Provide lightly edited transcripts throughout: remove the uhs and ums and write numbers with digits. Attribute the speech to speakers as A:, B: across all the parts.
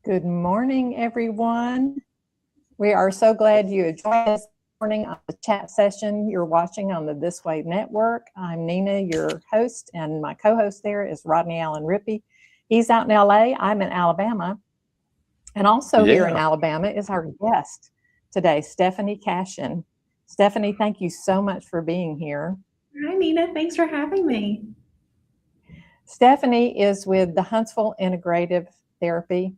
A: Good morning, everyone. We are so glad you joined us this morning on the chat session you're watching on the This Way Network. I'm Nina, your host, and my co-host there is Rodney Allen Rippey. He's out in LA, I'm in Alabama. And also here in Alabama is our guest today, Stephanie Cashin. Stephanie, thank you so much for being here.
B: Hi, Nina. Thanks for having me.
A: Stephanie is with the Huntsville Integrative Therapy.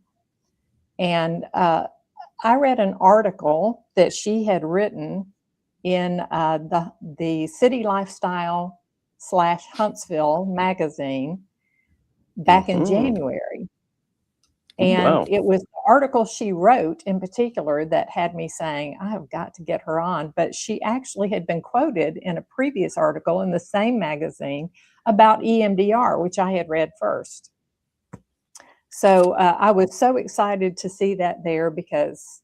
A: And I read an article that she had written in the City Lifestyle / Huntsville magazine back in January. And it was the article she wrote in particular that had me saying, I have got to get her on. But she actually had been quoted in a previous article in the same magazine about EMDR, which I had read first. So I was so excited to see that there because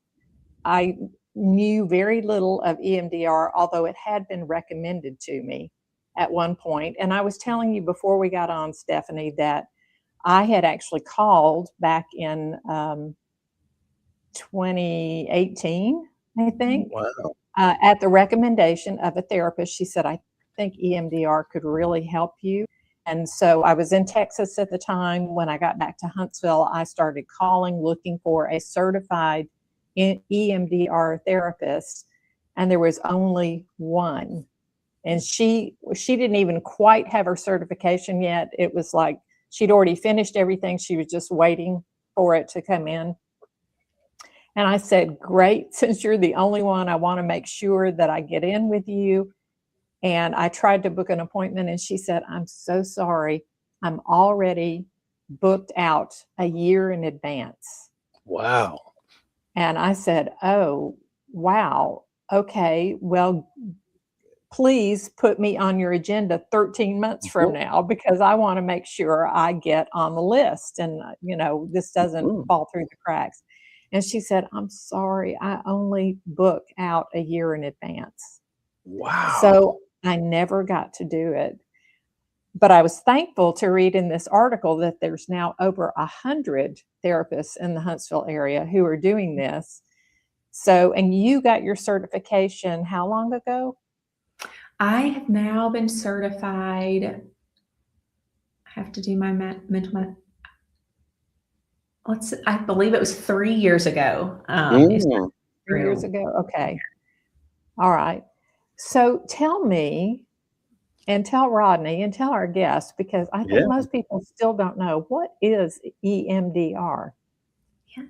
A: I knew very little of EMDR, although it had been recommended to me at one point. And I was telling you before we got on, Stephanie, that I had actually called back in 2018, I think, at the recommendation of a therapist. She said, I think EMDR could really help you. And so I was in Texas at the time. When I got back to Huntsville, I started calling, looking for a certified EMDR therapist, and there was only one. And she didn't even quite have her certification yet. It was like she'd already finished everything. She was just waiting for it to come in. And I said, great, since you're the only one, I want to make sure that I get in with you. And I tried to book an appointment, and she said, I'm so sorry. I'm already booked out a year in advance.
C: Wow.
A: And I said, oh, wow. Okay, well, please put me on your agenda 13 months from now, because I want to make sure I get on the list and, you know, this doesn't fall through the cracks. And she said, I'm sorry, I only book out a year in advance.
C: Wow.
A: So I never got to do it. But I was thankful to read in this article that there's now over 100 therapists in the Huntsville area who are doing this. So, and you got your certification how long ago?
B: I have now been certified. I have to do my mental math. I believe it was 3 years ago.
A: 3 years ago. Okay. All right. So tell me, and tell Rodney, and tell our guests, because I think most people still don't know, what is EMDR?
B: Yeah.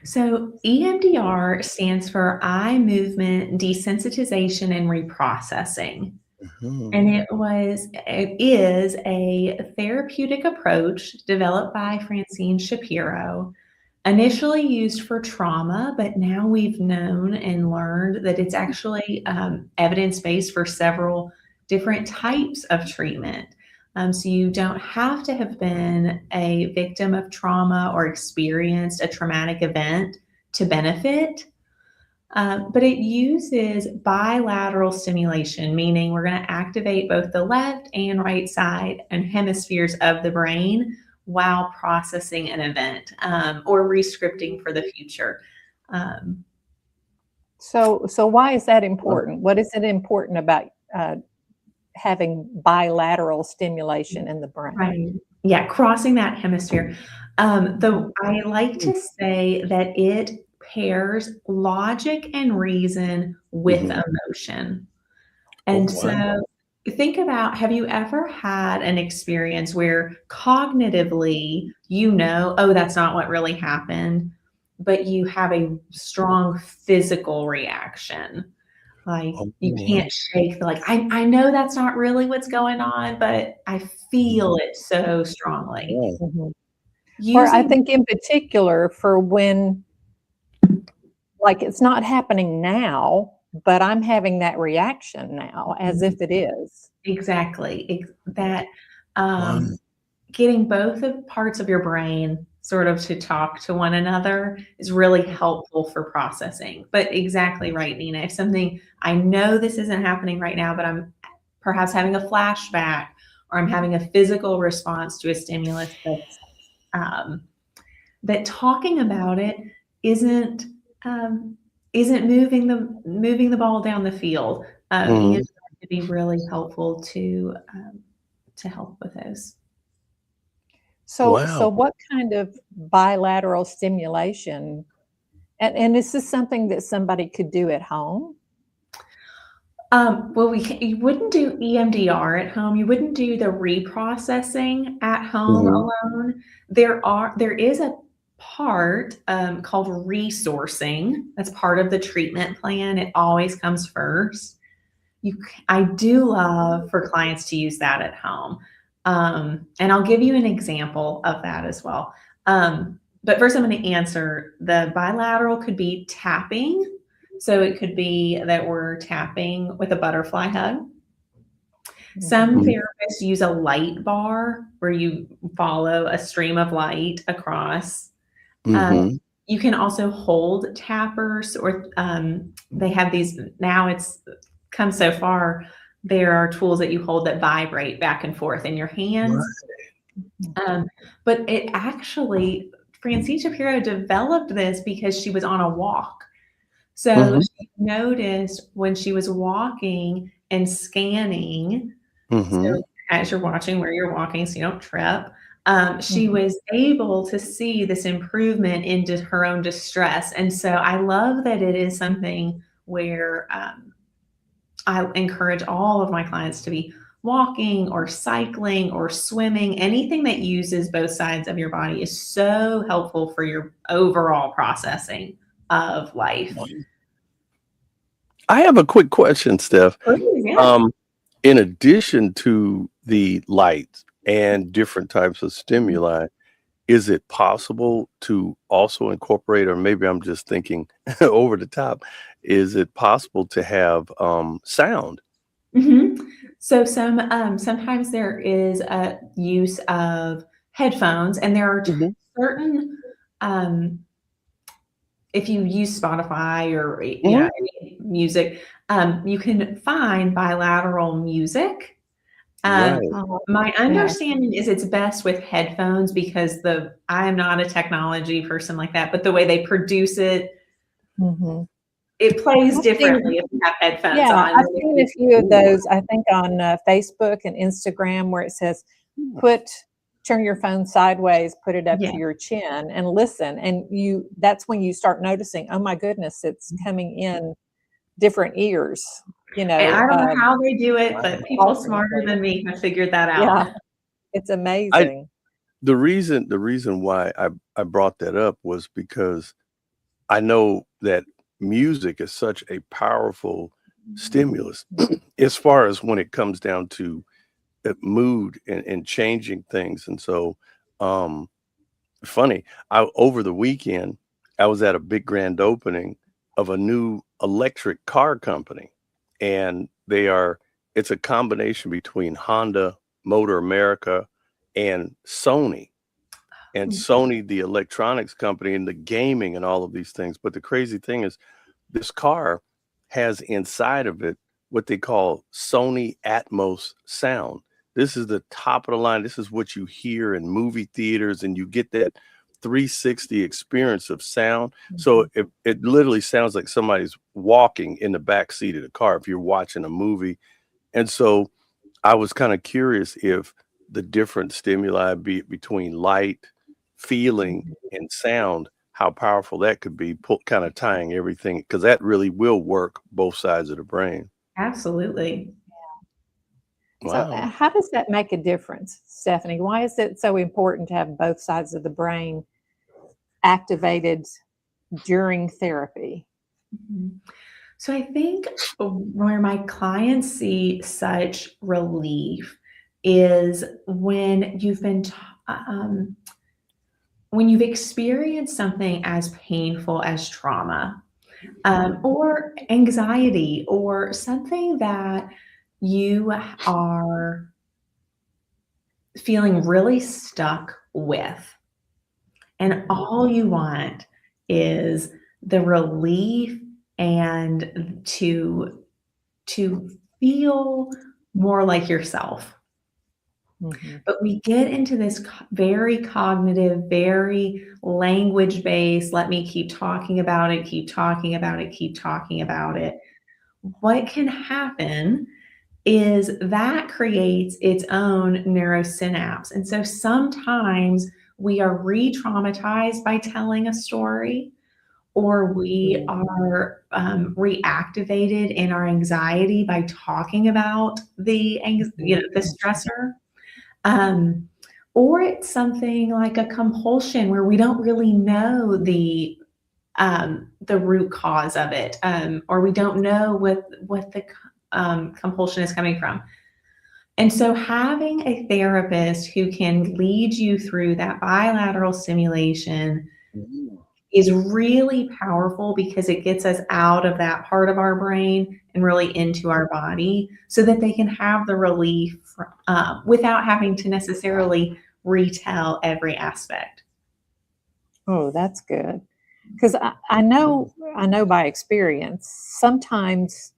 B: So EMDR stands for Eye Movement Desensitization and Reprocessing. And it is a therapeutic approach developed by Francine Shapiro, initially used for trauma, but now we've known and learned that it's actually evidence-based for several different types of treatment. So you don't have to have been a victim of trauma or experienced a traumatic event to benefit. But it uses bilateral stimulation, meaning we're going to activate both the left and right side and hemispheres of the brain while processing an event or re-scripting for the future.
A: So why is that important? What is it important about having bilateral stimulation in the brain?
B: Right. Yeah, crossing that hemisphere. I like to say that it pairs logic and reason with emotion. And so think about, have you ever had an experience where cognitively, oh, that's not what really happened, but you have a strong physical reaction? Like you can't shake, like, I know that's not really what's going on, but I feel it so strongly.
A: Or I think in particular for when, like, it's not happening now, but I'm having that reaction now as if it is.
B: Exactly. That getting both of parts of your brain sort of to talk to one another is really helpful for processing. But exactly right, Nina. If something, I know this isn't happening right now, but I'm perhaps having a flashback or I'm having a physical response to a stimulus that's that talking about it isn't isn't moving the ball down the field.
C: Mhm.
B: EMDR could be really helpful to help with those.
A: So
C: Wow.
A: what kind of bilateral stimulation, and is this something that somebody could do at home?
B: Well, you wouldn't do EMDR at home. You wouldn't do the reprocessing at home
C: Mhm.
B: alone. There is a part called resourcing. That's part of the treatment plan. It always comes first. I do love for clients to use that at home. And I'll give you an example of that as well. But first, I'm going to answer the bilateral could be tapping. So it could be that we're tapping with a butterfly hug. Some
C: Mhm.
B: therapists use a light bar where you follow a stream of light across.
C: Mhm.
B: You can also hold tappers, or they have these now. It's come so far. There are tools that you hold that vibrate back and forth in your hands.
C: Right.
B: But it actually, Francine Shapiro developed this because she was on a walk. So
C: Mhm.
B: she noticed when she was walking and scanning,
C: Mhm.
B: so as you're watching where you're walking so you don't trip, she
A: Mhm.
B: was able to see this improvement in her own distress. And so I love that it is something where I encourage all of my clients to be walking or cycling or swimming. Anything that uses both sides of your body is so helpful for your overall processing of life.
C: I have a quick question, Steph.
B: Please, yeah.
C: Um, in addition to the lights and different types of stimuli, is it possible to also incorporate, or maybe I'm just thinking over the top, is it possible to have sound?
B: Mhm. So sometimes there is a use of headphones, and there are
C: Mhm.
B: certain um, if you use Spotify or
C: Mhm.
B: any music, you can find bilateral music. Um,
C: Right.
A: Uh-huh.
B: my
A: Yeah.
B: understanding is it's best with headphones because I am not a technology person like that, but the way they produce it,
A: Mhm.
B: it plays
A: I've seen
B: differently if you have headphones
A: Yeah,
B: on
A: I've
B: than if
A: seen a
B: you
A: few of
C: Ooh.
A: those, I think on, Facebook and Instagram where it says, "Put turn your phone sideways, put it up
B: yeah.
A: to your chin and listen," and that's when you start noticing, "Oh my goodness, it's coming in different ears,"
B: And I don't know how they do it, but
C: Wow.
B: people smarter
A: alternately.
B: than me have figured that out.
A: Yeah, it's
C: I
A: amazing.
C: the reason why I brought that up was because I know that music is such a powerful stimulus as far as when it comes down to mood and changing things. And so, um, funny, over the weekend, I was at a big grand opening of a new electric car company, and it's a combination between Honda, Motor America, and Sony. And Sony, the electronics company, and the gaming and all of these things. But the crazy thing is, this car has inside of it what they call Sony Atmos sound. This is the top of the line. This is what you hear in movie theaters, and you get that 360 experience of sound. So
A: Mhm.
C: it literally sounds like somebody's walking in the back seat of the car if you're watching a movie. And so I was kind of curious if the different stimuli between light, feeling,
A: Mhm.
C: and sound, how powerful that could be, kind of tying everything, because that really will work both sides of the brain.
B: Absolutely.
A: So,
C: Wow.
A: how does that make a difference, Stephanie? Why is it so important to have both sides of the brain activated during therapy?
B: Mhm. So I think where my clients see such relief is when you've experienced something as painful as trauma, or anxiety, or something that you are feeling really stuck with. And
A: Mhm.
B: all you want is the relief and to feel more like yourself. But we get into this very cognitive, very language-based, let me keep talking about it, keep talking about it, keep talking about it. What can happen is that creates its own neurosynapse. And so sometimes we are re-traumatized by telling a story, or we are reactivated in our anxiety by talking about the stressor. Or it's something like a compulsion where we don't really know the root cause of it, or we don't know what the compulsion is coming from. And so having a therapist who can lead you through that bilateral stimulation is really powerful, because it gets us out of that part of our brain and really into our body, so that they can have the relief without having to necessarily retell every aspect.
A: Oh, that's good. Because I know by experience, sometimes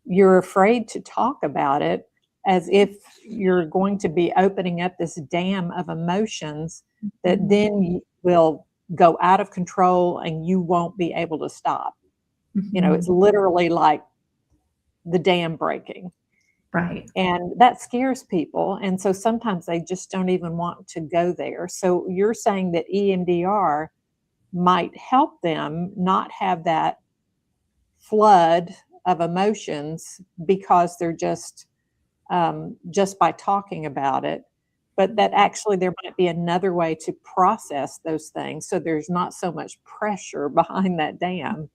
A: you're afraid to talk about it, as if you're going to be opening up this dam of emotions that then will go out of control and you won't be able to stop. It's literally like the dam breaking.
B: Right.
A: And that scares people. And so sometimes they just don't even want to go there. So you're saying that EMDR might help them not have that flood of emotions, because they're just by talking about it, but that actually there might be another way to process those things, so there's not so much pressure behind that dam.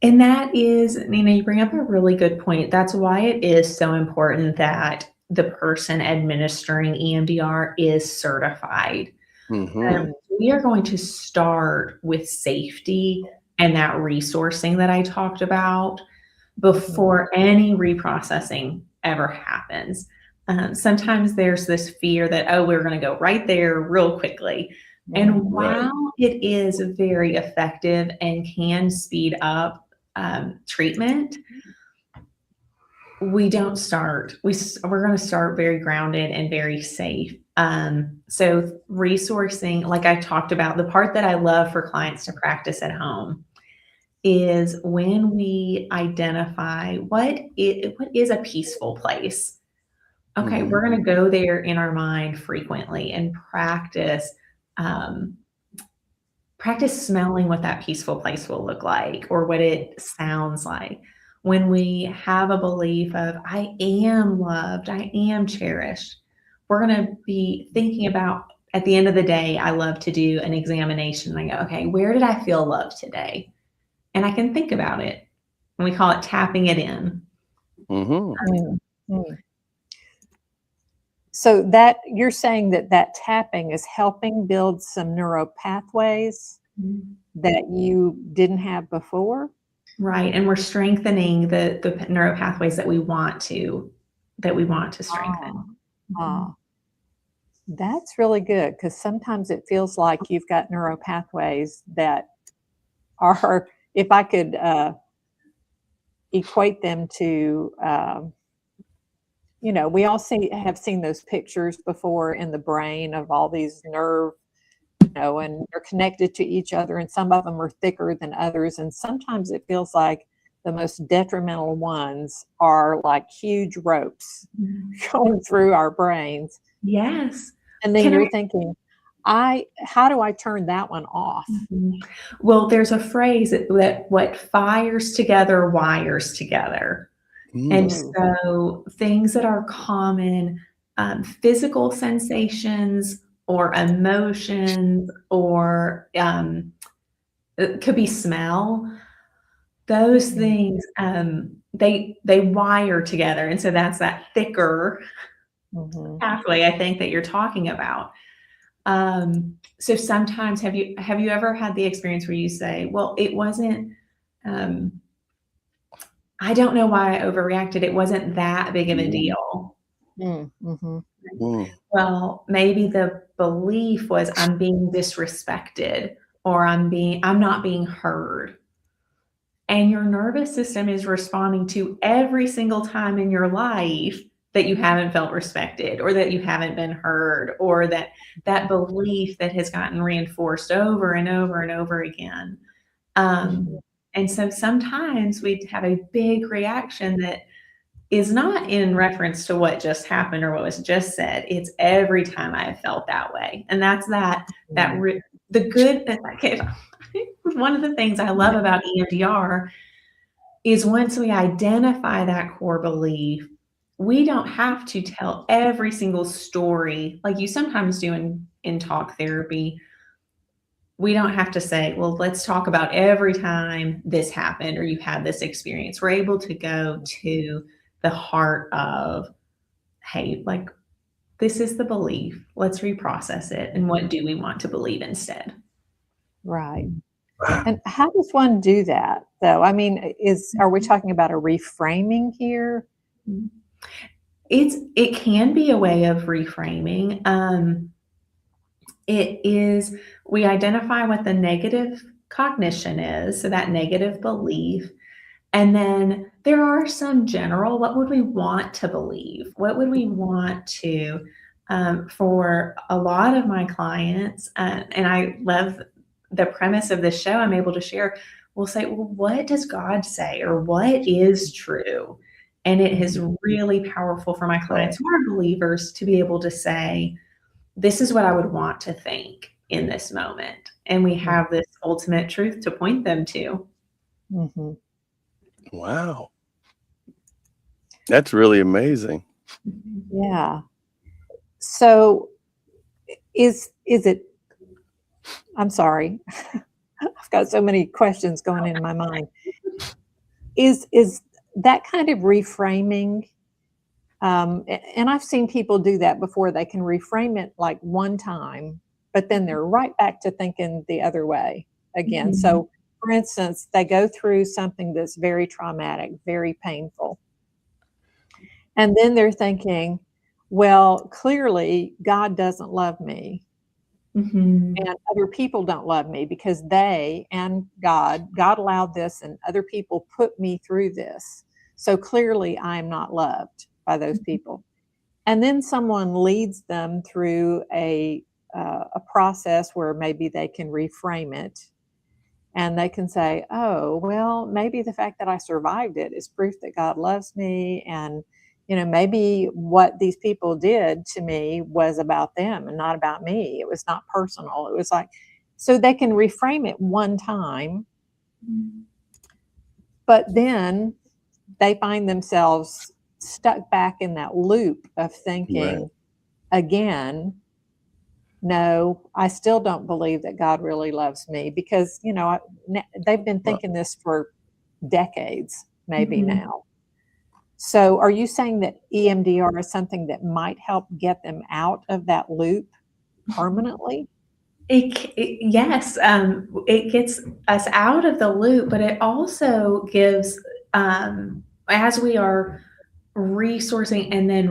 B: And that is, Nina, you bring up a really good point. That's why it is so important that the person administering EMDR is certified. We are going to start with safety and that resourcing that I talked about before any reprocessing ever happens. Sometimes there's this fear that, oh, we're going to go right there real quickly. And while it is very effective and can speed up treatment, we don't start. We're going to start very grounded and very safe. So resourcing, like I talked about, the part that I love for clients to practice at home is when we identify what is a peaceful place. Okay, we're going to go there in our mind frequently and practice smelling what that peaceful place will look like, or what it sounds like. When we have a belief of, I am loved, I am cherished, we're going to be thinking about, at the end of the day, I love to do an examination. I go, okay, where did I feel loved today? And I can think about it. And we call it tapping it in.
A: So that you're saying that tapping is helping build some neural pathways that you didn't have before?
B: Right. And we're strengthening the neural pathways that we want to strengthen.
A: That's really good, because sometimes it feels like you've got neural pathways that are, if I could equate them to, we all have seen those pictures before in the brain of all these nerve, and they're connected to each other, and some of them are thicker than others. And sometimes it feels like the most detrimental ones are like huge ropes going through our brains.
B: Yes.
A: And then you're thinking, how do I turn that one off?
B: Well, there's a phrase that what fires together wires together. And so things that are common, physical sensations or emotions, or it could be smell, those things, they wire together. And so that's that thicker pathway, I think, that you're talking about. So sometimes have you ever had the experience where you say, well, it wasn't, I don't know why I overreacted. It wasn't that big of a deal. Well, maybe the belief was, I'm being disrespected, or I'm not being heard. And your nervous system is responding to every single time in your life that you haven't felt respected, or that you haven't been heard, or that belief that has gotten reinforced over and over and over again. And so sometimes we have a big reaction that is not in reference to what just happened or what was just said. It's every time I have felt that way. And that's the good, okay, one of the things I love about EMDR is once we identify that core belief, we don't have to tell every single story like you sometimes do in talk therapy. We don't have to say, well, let's talk about every time this happened or you had this experience. We're able to go to the heart of, hey, like, this is the belief. Let's reprocess it. And what do we want to believe instead?
A: Right. And how does one do that, though? I mean, are we talking about a reframing here?
B: It can be a way of reframing. We identify what the negative cognition is, so that negative belief. And then there are some general, what would we want to believe? What would we want to, for a lot of my clients, and I love the premise of this show, I'm able to share, we'll say, well, what does God say? Or what is true? And it is really powerful for my clients who are believers to be able to say, this is what I would want to think in this moment. And we have this ultimate truth to point them to.
A: Mm-hmm.
C: Wow. That's really amazing.
A: Yeah. So is it, I'm sorry, I've got so many questions going in my mind. Is that kind of reframing, and I've seen people do that before, they can reframe it like one time, but then they're right back to thinking the other way again. Mm-hmm. So for instance, they go through something that's very traumatic, very painful. And then they're thinking, well, clearly God doesn't love me. Mm-hmm. And other people don't love me because they and God allowed this and other people put me through this. So clearly I'm not loved by those people. And then someone leads them through a process where maybe they can reframe it. And they can say, oh, well, maybe the fact that I survived it is proof that God loves me. And, you know, maybe what these people did to me was about them and not about me. It was not personal. It was like, so they can reframe it one time. But then they find themselves stuck back in that loop of thinking again, no, I still don't believe that God really loves me because, you know, they've been thinking this for decades, maybe now. So are you saying that EMDR is something that might help get them out of that loop permanently?
B: Yes, it gets us out of the loop, but it also gives, as we are resourcing and then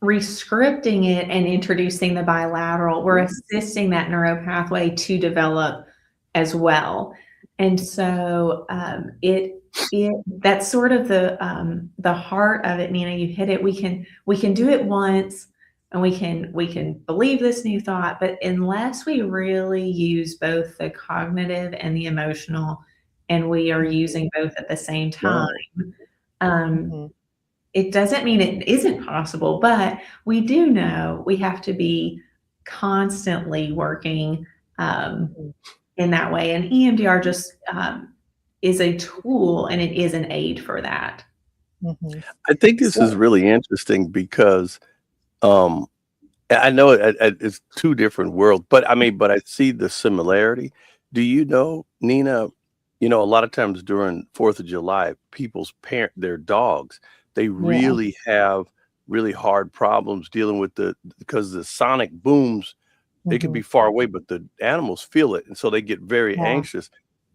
B: rescripting it and introducing the bilateral, we're assisting that neuro pathway to develop as well. And so that's sort of the heart of it, Nina. You hit it. We can do it once and we can believe this new thought, but unless we really use both the cognitive and the emotional, and we are using both at the same time, it doesn't mean it isn't possible, but we do know we have to be constantly working in that way. And EMDR just is a tool and it is an aid for that.
C: I think this is really interesting because I know it's two different worlds, but I see the similarity. Do you know, Nina, you know, a lot of times during 4th of July, people's their dogs, they really have really hard problems dealing with because the sonic booms, they can be far away, but the animals feel it. And so they get very anxious.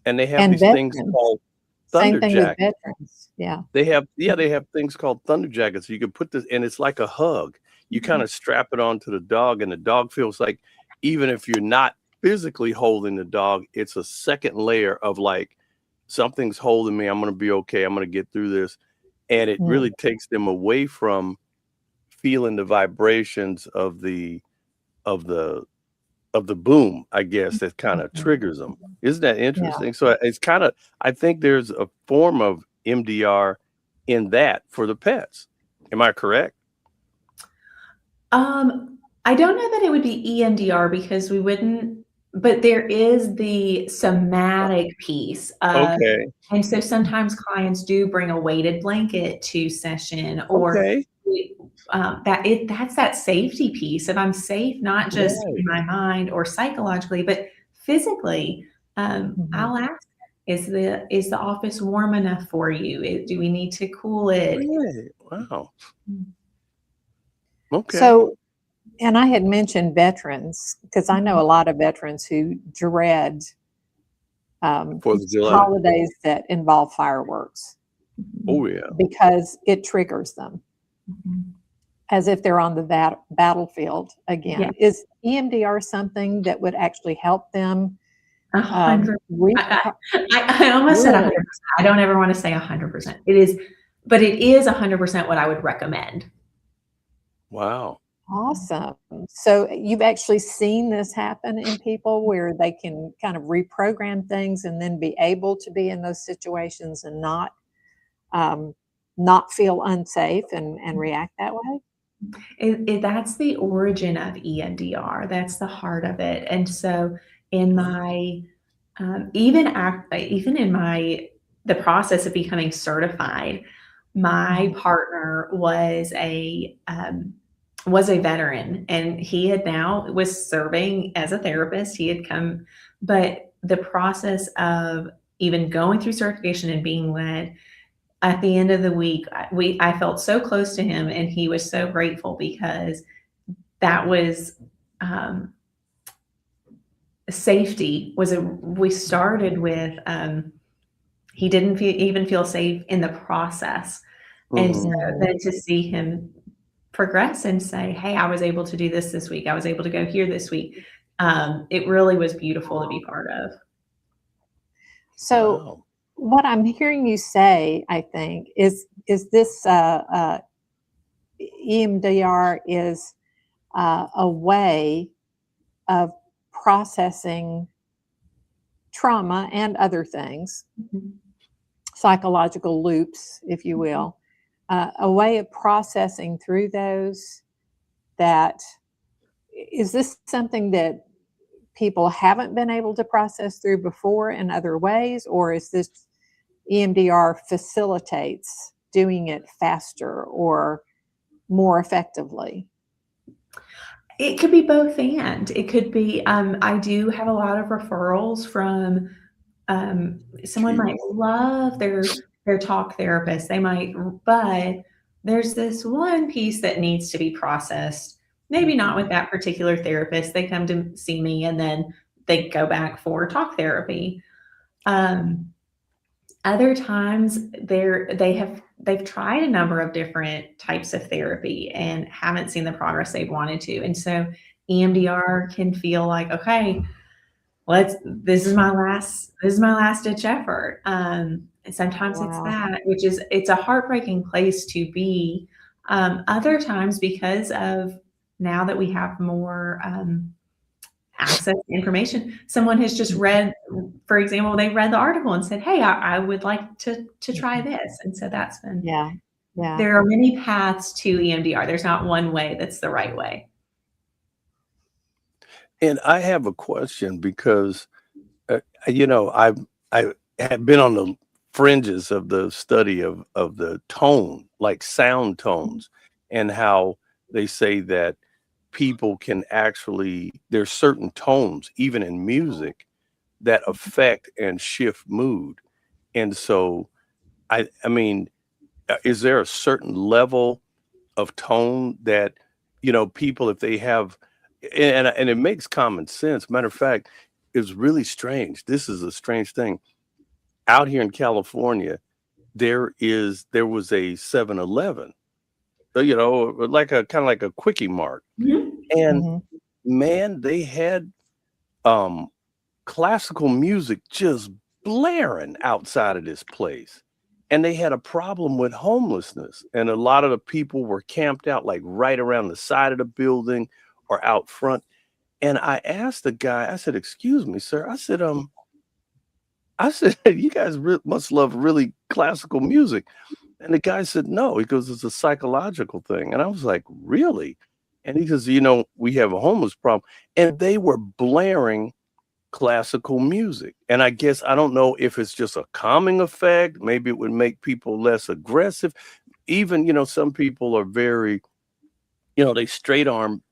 C: And they have these things called thunder jackets. They have things called thunder jackets. So you can put this, and it's like a hug. You kind of strap it onto the dog, and the dog feels like, even if you're not physically holding the dog, it's a second layer of like, something's holding me. I'm going to be okay. I'm going to get through this. and it really takes them away from feeling the vibrations of the boom, I guess, that kind of triggers them. Isn't that interesting? So it's kind of, I think there's a form of MDR in that for the pets. Am I correct?
B: I don't know that it would be EMDR because we wouldn't, but there is the somatic piece of,
C: Okay.
B: and so sometimes clients do bring a weighted blanket to session, or
C: Okay.
B: that's that safety piece. If I'm safe, not just
C: Right.
B: in my mind or psychologically, but physically, I'll ask, is the office warm enough for you? Do we need to cool it?
C: Really? Wow. Okay.
A: So, and I had mentioned veterans because I know a lot of veterans who dread
C: 4th of July.
A: holidays that involve fireworks
C: Oh, yeah.
A: because it triggers them as if they're on the battlefield again.
B: Yeah.
A: Is EMDR something that would actually help them?
B: 100. I almost said 100%. I don't ever want to say 100%. It is, but it is 100% what I would recommend.
C: Wow.
A: Awesome. So you've actually seen this happen in people where they can kind of reprogram things and then be able to be in those situations and not feel unsafe and react that way?
B: That's the origin of EMDR. That's the heart of it. And so in my even in the process of becoming certified, my partner was a veteran, and he had now was serving as a therapist. He had come, but the process of even going through certification and being led, at the end of the week, I felt so close to him, and he was so grateful because that was safety we started with. He didn't even feel safe in the process. And so then to see him progress and say, hey, I was able to do this week. I was able to go here this week. It really was beautiful to be part of.
A: So what I'm hearing you say, I think, is this EMDR is a way of processing trauma and other things, psychological loops, if you will, a way of processing through those. That is this something that people haven't been able to process through before in other ways, or is this EMDR facilitates doing it faster or more effectively?
B: It could be both, and it could be, I do have a lot of referrals from, someone might love their talk therapist. They might, but there's this one piece that needs to be processed. Maybe not with that particular therapist. They come to see me and then they go back for talk therapy. Other times they've tried a number of different types of therapy and haven't seen the progress they've wanted to. And so EMDR can feel like, okay, this is my last ditch effort. And sometimes it's that, it's a heartbreaking place to be. Other times, because of now that we have more access to information, someone has just read, for example, they read the article and said, hey, I would like to try this. And so that's been, there are many paths to EMDR. There's not one way that's the right way.
C: And I have a question because, I have been on the fringes of the study of the tone, like sound tones, and how they say that people can actually, there's certain tones, even in music, that affect and shift mood. And so, I mean, is there a certain level of tone that, people, if they have, and it makes common sense. Matter of fact, it's really strange. This is a strange thing. Out here in California, there was a 7-Eleven, like a kind of like a quickie mart. And man, they had classical music just blaring outside of this place. and they had a problem with homelessness. And a lot of the people were camped out like right around the side of the building or out front. And I asked the guy, I said, "Excuse me, sir." I said, "You guys must love really classical music." And the guy said, "No." He goes, "It's a psychological thing." And I was like, "Really?" And he goes, "We have a homeless problem." And they were blaring classical music. And I guess, I don't know if it's just a calming effect. Maybe it would make people less aggressive. Even, some people are very, they straight arm,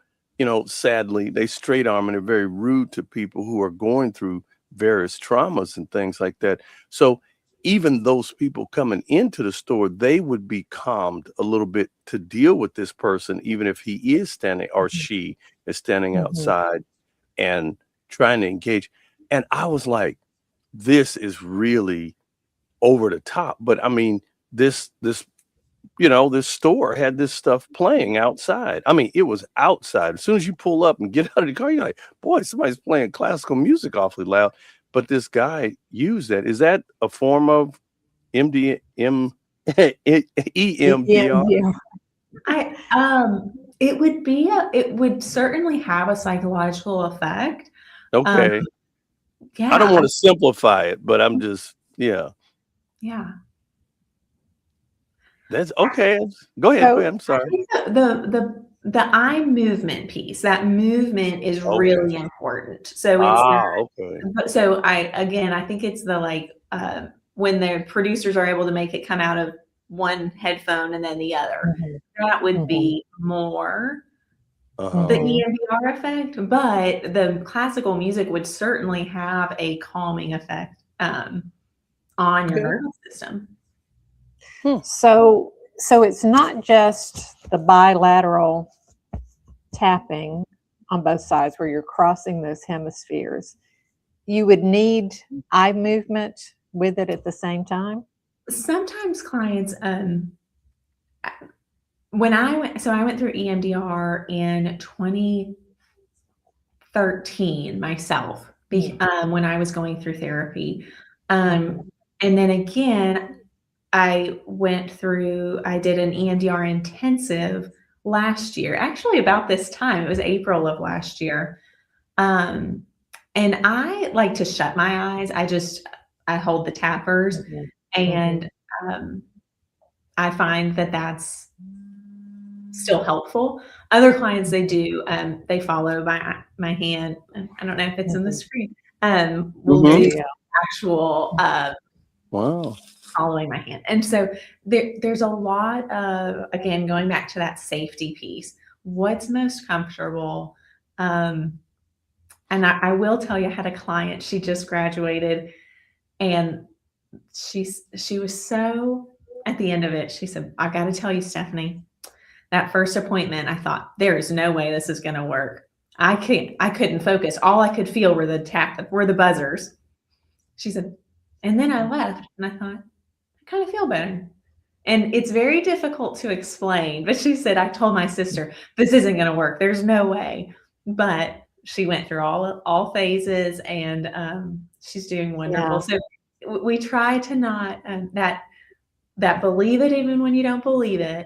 C: sadly, they straight arm and are very rude to people who are going through various traumas and things like that. So even those people coming into the store, they would be calmed a little bit to deal with this person, even if he is standing or she is standing outside and trying to engage. And I was like, this is really over the top. But I mean, this store had this stuff playing outside. I mean, it was outside. As soon as you pull up and get out of the car, you're like, boy, somebody's playing classical music awfully loud. But this guy used that. Is that a form of EMDR?
A: Yeah.
B: It would certainly have a psychological effect.
C: Okay.
B: Yeah.
C: I don't want to simplify it, but I'm just,
B: Yeah.
C: That's okay. Go ahead. I'm sorry.
B: The eye movement piece, that movement is really important. So
C: okay.
B: So I think it's when the producers are able to make it come out of one headphone and then the other, that would be more the EMDR effect, but the classical music would certainly have a calming effect on your nervous system.
A: So it's not just the bilateral tapping on both sides where you're crossing those hemispheres. You would need eye movement with it at the same time?
B: Sometimes clients, when I went through EMDR in 2013 myself, when I was going through therapy. And then again, I did an EMDR intensive last year, actually about this time. It was April of last year. And I like to shut my eyes. I hold the tappers, and I find that that's still helpful. Other clients, they do, they follow my hand. I don't know if it's in the screen. We'll do actual following my hand. And so there's a lot of, again, going back to that safety piece, what's most comfortable. And I will tell you, I had a client, she just graduated, and she was so, at the end of it, she said, "I got to tell you, Stephanie, that first appointment, I thought, there is no way this is going to work. I couldn't focus. All I could feel were the buzzers." She said, "And then I left and I thought, I kind of feel better." And it's very difficult to explain, but she said, "I told my sister, this isn't going to work. There's no way." But she went through all phases, and she's doing wonderful. So we try to not, that believe it even when you don't believe it.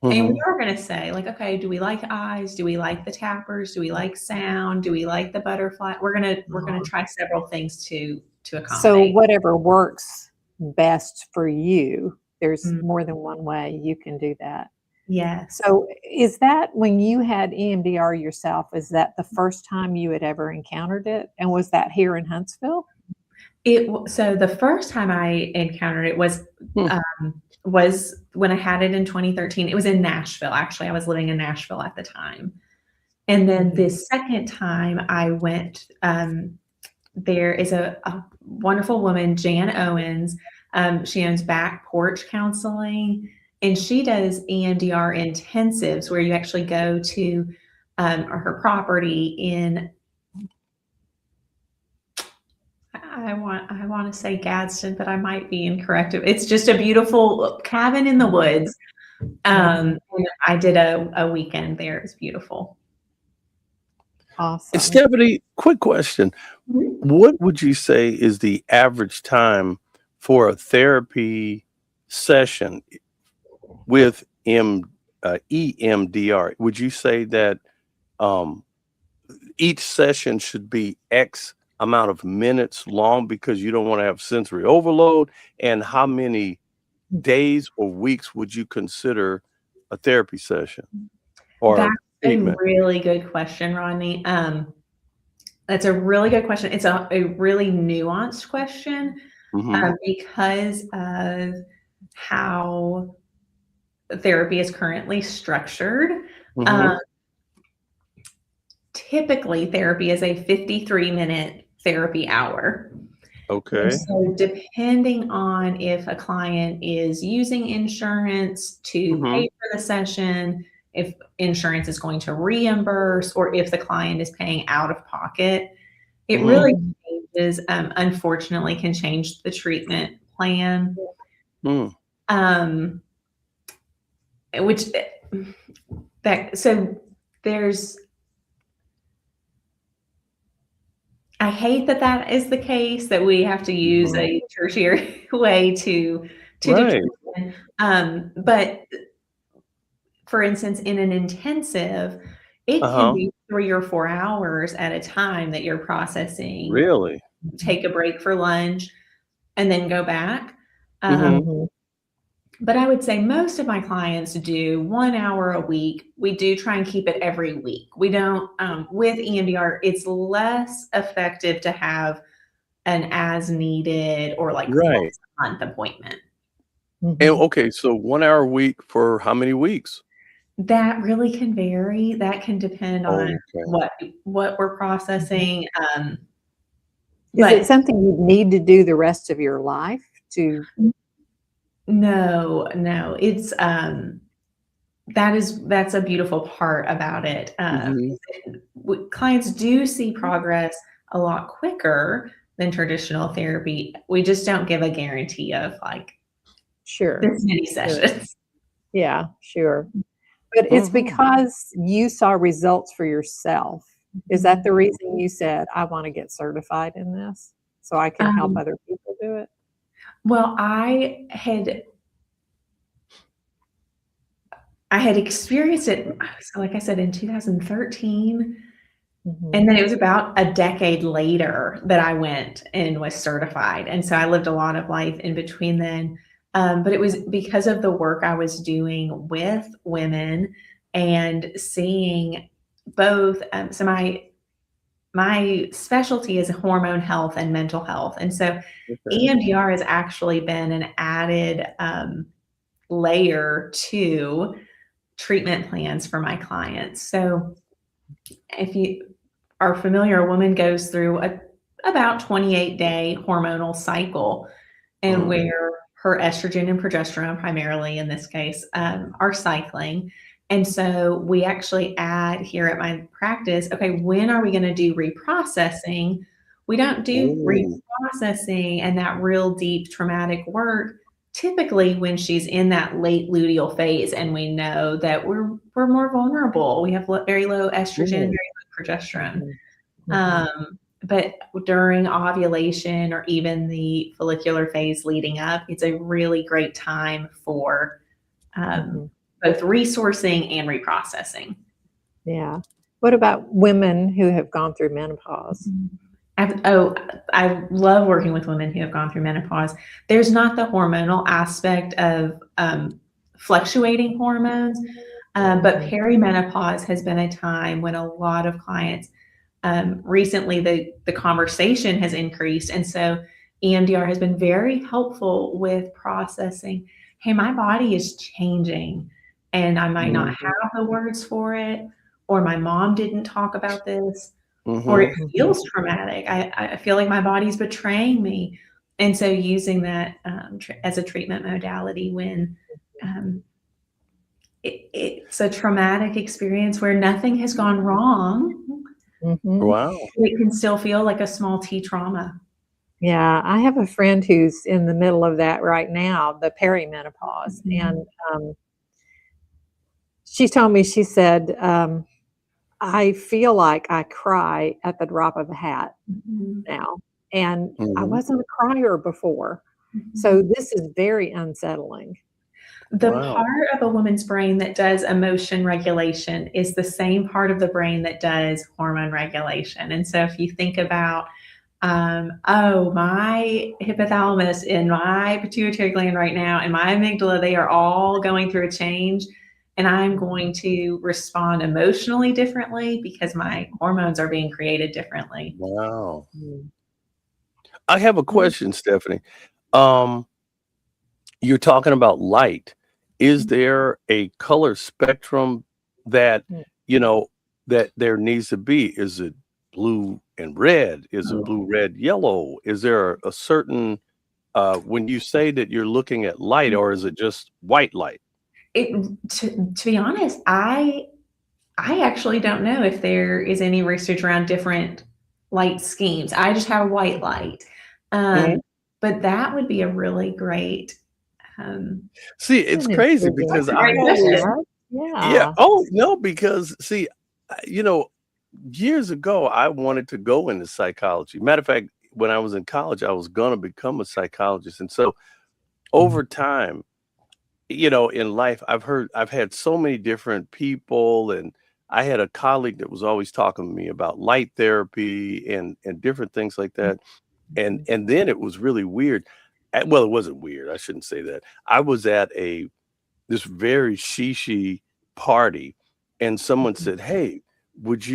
B: And we are going to say, like, okay, do we like eyes? Do we like the tappers? Do we like sound? Do we like the butterfly? We're going to try several things to accommodate.
A: So whatever works best for you, there's more than one way you can do that.
B: Yeah.
A: So is that, when you had EMDR yourself, is that the first time you had ever encountered it? And was that here in Huntsville?
B: So the first time I encountered it was when I had it in 2013. It was in Nashville. Actually, I was living in Nashville at the time. And then the second time I went, there is a wonderful woman, Jan Owens. She owns Back Porch Counseling, and she does EMDR intensives where you actually go to her property in, I want to say Gadsden, but I might be incorrect. It's just a beautiful cabin in the woods. And I did a weekend there. It's beautiful.
A: Awesome.
C: Stephanie, quick question. What would you say is the average time for a therapy session with EMDR, would you say that each session should be X amount of minutes long because you don't want to have sensory overload? And how many days or weeks would you consider a therapy session or
B: That's a
C: treatment?
B: really good question, Rodney. That's a really good question. It's a really nuanced question because of how therapy is currently structured. Typically, therapy is a 53-minute therapy hour.
C: Okay.
B: And so depending on if a client is using insurance to pay for the session, if insurance is going to reimburse, or if the client is paying out of pocket, it really changes, unfortunately can change the treatment plan. So there's, I hate that that is the case, that we have to use a tertiary way to determine. But for instance, in an intensive, it can be 3 or 4 hours at a time that you're processing.
C: Really?
B: Take a break for lunch and then go back. But I would say most of my clients do 1 hour a week. We do try and keep it every week. We don't, with EMDR, it's less effective to have an as needed or like once a month appointment.
C: And okay, so 1 hour a week for how many weeks?
B: That really can vary. That can depend on what we're processing.
A: Is it something you need to do the rest of your life to?
B: No, it's that's a beautiful part about it. Clients do see progress a lot quicker than traditional therapy. We just don't give a guarantee of like this many sessions.
A: Yeah, sure. But it's because you saw results for yourself. Is that the reason you said, I want to get certified in this so I can help other people do it?
B: Well, I had experienced it, so like I said, in 2013. And then it was about a decade later that I went and was certified. And so I lived a lot of life in between then. But it was because of the work I was doing with women and seeing both. So my specialty is hormone health and mental health. And so EMDR has actually been an added layer to treatment plans for my clients. So if you are familiar, a woman goes through about 28-day hormonal cycle, and where her estrogen and progesterone, primarily in this case, are cycling. And so we actually add here at my practice, okay, when are we going to do reprocessing? We don't do reprocessing and that real deep traumatic work typically when she's in that late luteal phase, and we know that we're more vulnerable. We have very low estrogen, very low progesterone. But during ovulation or even the follicular phase leading up, it's a really great time for both resourcing and reprocessing.
A: Yeah. What about women who have gone through menopause?
B: I love working with women who have gone through menopause. There's not the hormonal aspect of fluctuating hormones, but perimenopause has been a time when a lot of clients, recently the conversation has increased. And so EMDR has been very helpful with processing, hey, my body is changing and I might not have the words for it, or my mom didn't talk about this, or it feels traumatic. I feel like my body's betraying me. And so using that as a treatment modality when it's a traumatic experience where nothing has gone wrong.
C: Wow.
B: It can still feel like a small T trauma.
A: Yeah, I have a friend who's in the middle of that right now, the perimenopause. And she told me, she said, I feel like I cry at the drop of a hat now. And I wasn't a crier before. So this is very unsettling.
B: The
C: Wow.
B: part of a woman's brain that does emotion regulation is the same part of the brain that does hormone regulation. And so if you think about, oh, my hypothalamus and my pituitary gland right now and my amygdala, they are all going through a change. And I'm going to respond emotionally differently because my hormones are being created differently.
C: Wow.
A: Mm.
C: I have a question, Stephanie. Um, you're talking about light. Is there a color spectrum that,
A: Mm.
C: you know, that there needs to be? Is it blue and red? Is it
A: Mm.
C: blue, red, yellow? Is there a certain, when you say that you're looking at light, or is it just white light?
B: To be honest, I actually don't know if there is any research around different light schemes. I just have white light.
C: Mhm.
B: But that would be a really great
C: See, it's
A: An
C: crazy
A: improvement.
C: because
B: great
C: I've
B: question.
C: always, yeah.
A: Yeah.
C: Oh, no, because see, you know, years ago, I wanted to go into psychology. Matter of fact, when I was in college, I was gonna become a psychologist. And so over time, you know, in life, I've had so many different people, and I had a colleague that was always talking to me about light therapy and different things like that. And then it was really weird. Well, it wasn't weird. I shouldn't say that. I was at this very shishi party, and someone said, "Hey, have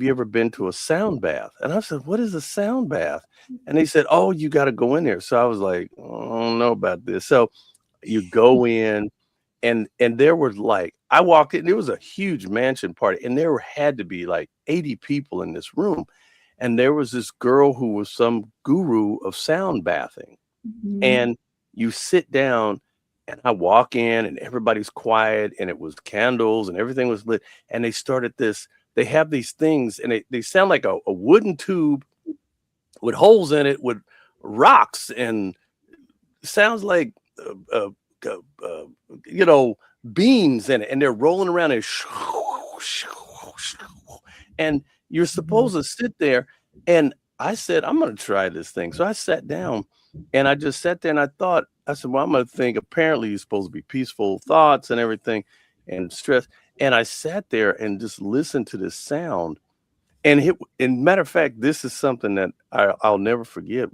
C: you ever been to a sound bath?" And I said, "What is a sound bath?" And they said, "Oh, you got to go in there." So I was like, "Oh, I don't know about this." So you go in, and there was like, I walked in, there was a huge mansion party, and had to be like 80 people in this room. And there was this girl who was some guru of sound bathing. And you sit down, and I walk in, and everybody's quiet, and it was candles, and everything was lit. And they have these things, and they sound like a wooden tube with holes in it with rocks, and sounds like, uh, uh, uh, you know, beans in it, and they're rolling around and you're supposed to sit there. And I said, I'm going to try this thing. So I sat down, and I just sat there, and I said, well, I'm going to think, apparently you're supposed to be peaceful thoughts and everything and stress. And I sat there and just listened to this sound. And matter of fact, this is something that I'll never forget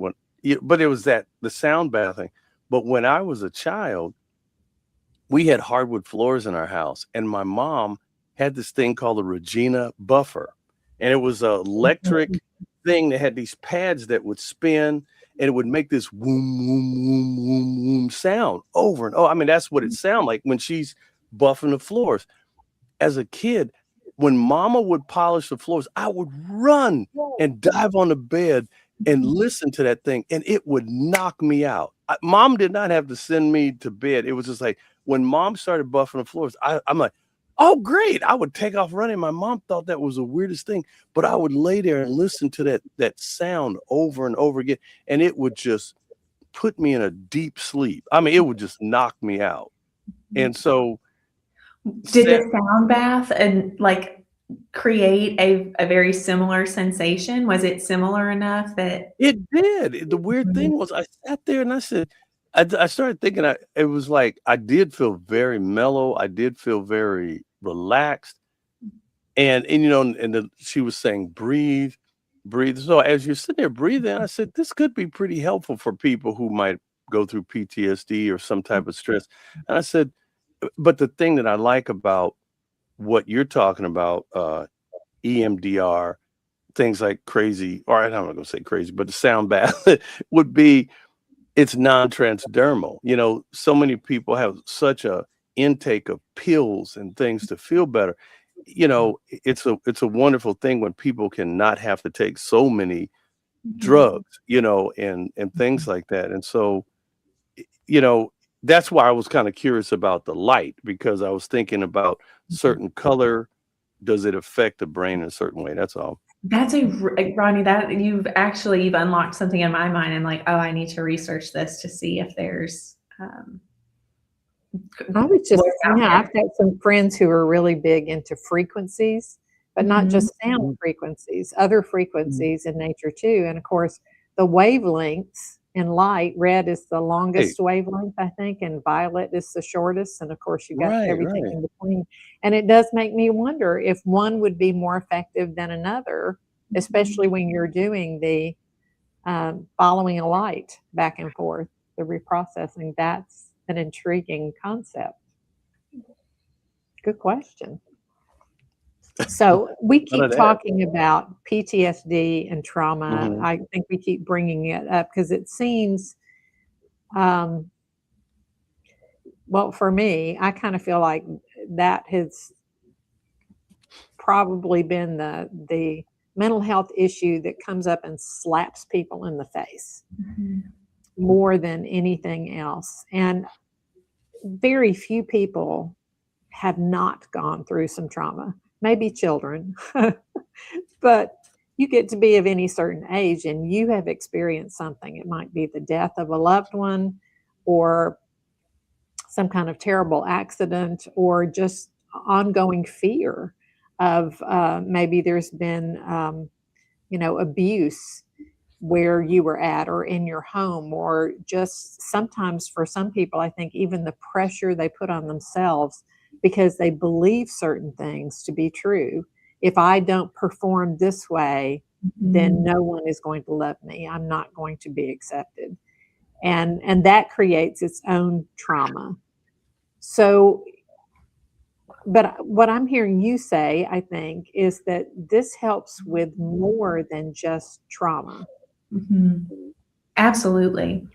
C: but it was the sound bathing. But when I was a child, we had hardwood floors in our house, and my mom had this thing called a Regina buffer. And it was an electric thing that had these pads that would spin, and it would make this woom, woom, woom, woom, woom sound over and over. I mean, that's what it sounded like when she's buffing the floors. As a kid, when mama would polish the floors, I would run and dive on the bed and listen to that thing, and it would knock me out. Mom did not have to send me to bed. It was just like when mom started buffing the floors, I'm like, oh, great. I would take off running. My mom thought that was the weirdest thing, but I would lay there and listen to that sound over and over again, and it would just put me in a deep sleep. I mean, it would just knock me out. And so
B: Did the sound bath create a very similar sensation? Was it similar enough that
C: it did. The weird thing was, I sat there and I said, I started thinking, it was like I did feel very mellow. I did feel very relaxed. And you know, she was saying, breathe, breathe. So as you're sitting there breathing, I said, this could be pretty helpful for people who might go through PTSD or some type of stress. And I said, but the thing that I like about what you're talking about, EMDR, things like crazy, or I'm not going to say crazy, but the sound bath would be, it's non-transdermal. You know, so many people have such a intake of pills and things to feel better. You know, it's a wonderful thing when people can not have to take so many drugs, you know, and things like that. And so, you know, that's why I was kind of curious about the light, because I was thinking about certain color. Does it affect the brain in a certain way? That's all.
B: that's Rodney, that you've unlocked something in my mind. I'm like, oh, I need to research this to see if there's
A: I was just,
B: what's out there.
A: I've got some friends who are really big into frequencies, but not just sound frequencies, other frequencies in nature too. And of course, the wavelengths and light. Red is the
C: Right,
A: longest wavelength, I think, and violet is the shortest. And of course, you've got
C: right,
A: everything
C: right.
A: in between. And it does make me wonder if one would be more effective than another, especially when you're doing the following a light back and forth, the reprocessing. That's an intriguing concept. Good question. So we
C: None
A: keep
C: of that.
A: talking about PTSD and trauma.
C: Mhm.
A: I think we keep bringing it up because it seems, um, well, for me, I kind of feel like that has probably been the mental health issue that comes up and slaps people in the face more than anything else. And very few people have not gone through some trauma, maybe children, but you get to be of any certain age and you have experienced something. It might be the death of a loved one or some kind of terrible accident or just ongoing fear of maybe there's been, abuse where you were at or in your home, or just sometimes for some people, I think even the pressure they put on themselves because they believe certain things to be true. If I don't perform this way, then no one is going to love me. I'm not going to be accepted. And that creates its own trauma. So, but what I'm hearing you say, I think, is that this helps with more than just trauma.
B: Absolutely.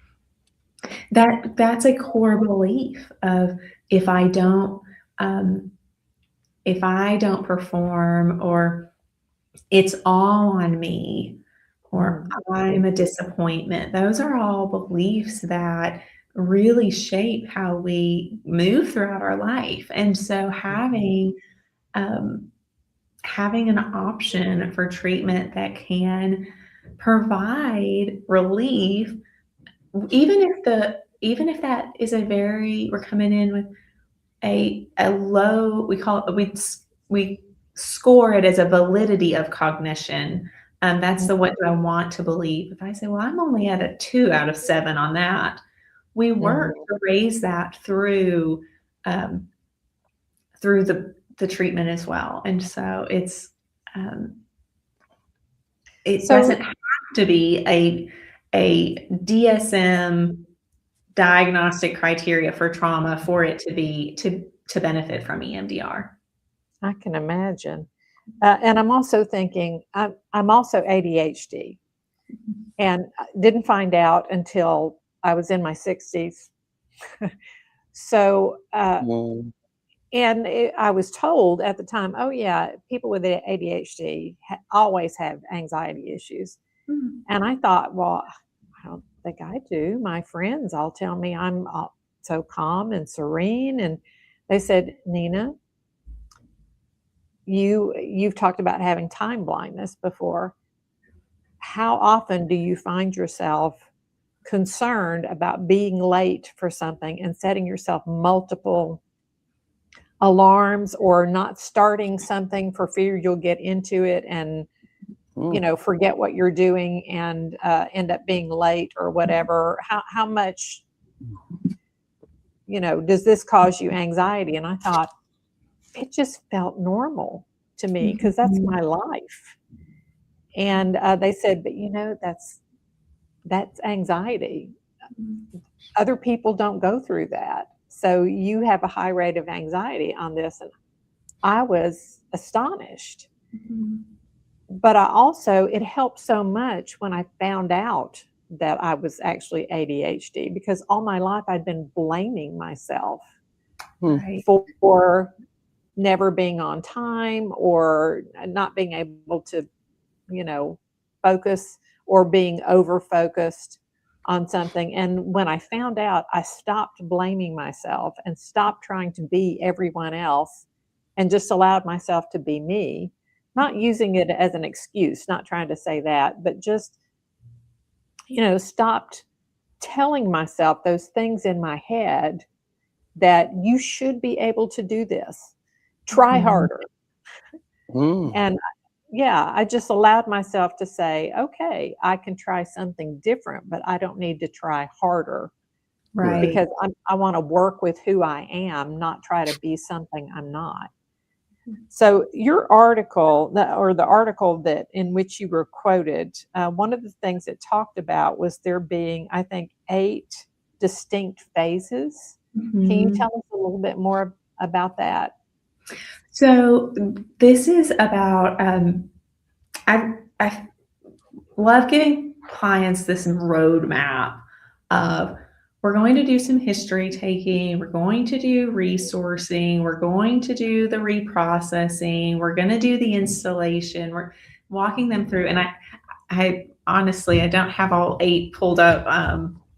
B: That's a core belief of if I don't um, if I don't perform, or it's all on me, or I'm a disappointment. Those are all beliefs that really shape how we move throughout our life. And so um, having an option for treatment that can provide relief, even if that is we're coming in with a low, we score it as a validity of cognition. That's the what do I want to believe. If I say, well, I'm only at a 2 out of 7 on that, we work to raise that um, through the treatment as well. And so it doesn't have to be a DSM diagnostic criteria for trauma for it to be to benefit from EMDR.
A: I can imagine. And I'm also thinking, I'm also ADHD, and I didn't find out until I was in my 60s. So,
C: Mm.
A: and I was told at the time, oh yeah, people with ADHD always have anxiety issues. And I thought, well, I don't think I do. My friends all tell me I'm so calm and serene. And they said, Nina, you've talked about having time blindness before. How often do you find yourself concerned about being late for something and setting yourself multiple alarms, or not starting something for fear you'll get into it and forget what you're doing and end up being late or whatever? How much does this cause you anxiety? And I thought it just felt normal to me because that's my life. And they said, but that's anxiety. Other people don't go through that. So you have a high rate of anxiety on this. And I was astonished. But it helped so much when I found out that I was actually ADHD, because all my life I'd been blaming myself for never being on time or not being able to, focus, or being over focused on something. And when I found out, I stopped blaming myself and stopped trying to be everyone else and just allowed myself to be me, not using it as an excuse, not trying to say that, but just, stopped telling myself those things in my head that you should be able to do this. Try harder. And yeah, I just allowed myself to say, okay, I can try something different, but I don't need to try harder
B: Right.
A: because I want to work with who I am, not try to be something I'm not. So your article, or the article that in which you were quoted, one of the things it talked about was there being, I think, 8 distinct phases. Can you
B: Mhm.
A: tell us a little bit more about that?
B: So this is about, I love giving clients this roadmap of, we're going to do some history taking, we're going to do resourcing, we're going to do the reprocessing, we're going to do the installation, we're walking them through. And I honestly, I don't have all 8 pulled up,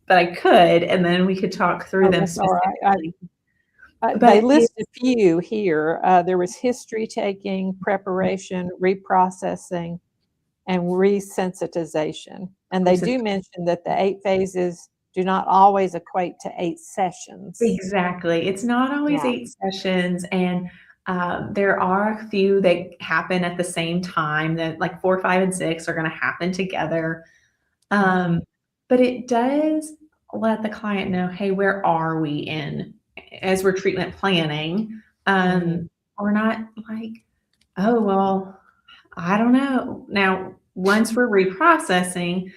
B: but I could, and then we could talk through
A: Oh,
B: them
A: that's all right.
B: specifically.
A: They
B: But
A: list a few here. There was history taking, preparation, reprocessing, and resensitization. And they do mention that the 8 phases do not always equate to 8 sessions.
B: exactly. It's not always
A: Yeah.
B: 8 sessions, and there are a few that happen at the same time, that like 4, 5, and 6 are going to happen together. But it does let the client know, hey, where are we in as we're treatment planning? We're not like, oh, well, I don't know. Now, once we're reprocessing,